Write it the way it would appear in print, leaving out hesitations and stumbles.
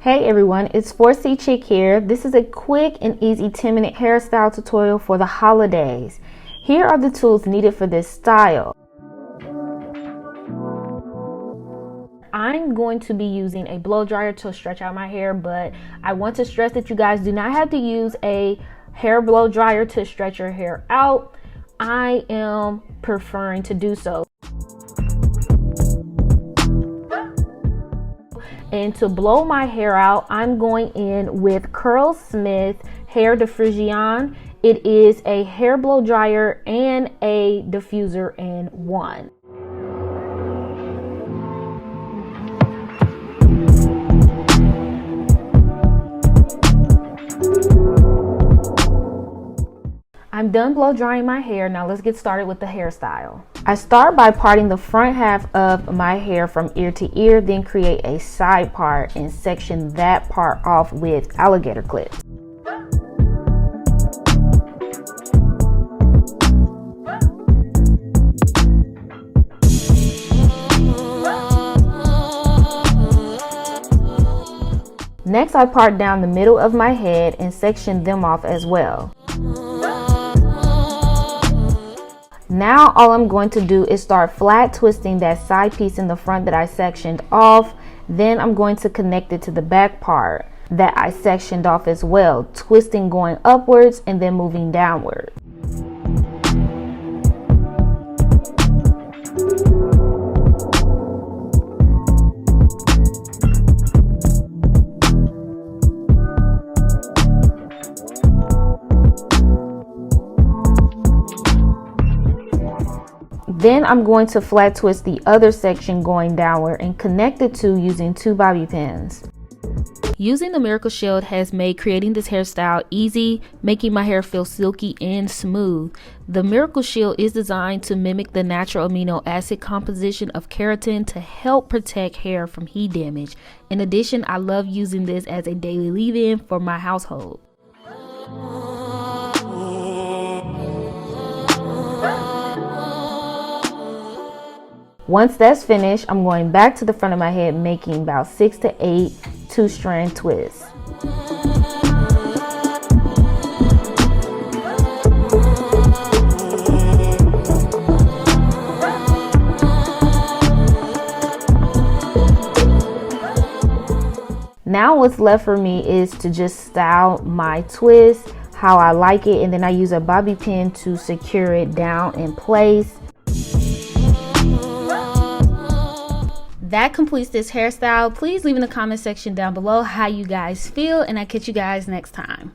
Hey everyone, it's 4C Chick here. This is a quick and easy 10-minute hairstyle tutorial for the holidays. Here are the tools needed for this style. I'm going to be using a blow dryer to stretch out my hair, but I want to stress that you guys do not have to use a hair blow dryer to stretch your hair out. I am preferring to do so. And to blow my hair out, I'm going in with Curlsmith Hair Diffusion. It is a hair blow dryer and a diffuser in one. I'm done blow drying my hair. Now let's get started with the hairstyle. I start by parting the front half of my hair from ear to ear, then create a side part and section that part off with alligator clips. Next, I part down the middle of my head and section them off as well. Now all I'm going to do is start flat twisting that side piece in the front that I sectioned off. Then I'm going to connect it to the back part that I sectioned off as well, twisting going upwards and then moving downward. Then I'm going to flat twist the other section going downward and connect the two using two bobby pins. Using the Miracle Shield has made creating this hairstyle easy, making my hair feel silky and smooth. The Miracle Shield is designed to mimic the natural amino acid composition of keratin to help protect hair from heat damage. In addition, I love using this as a daily leave-in for my household. Once that's finished, I'm going back to the front of my head, making about 6 to 8 two-strand twists. Now what's left for me is to just style my twist how I like it, and then I use a bobby pin to secure it down in place. That completes this hairstyle. Please leave in the comment section down below how you guys feel, and I'll catch you guys next time.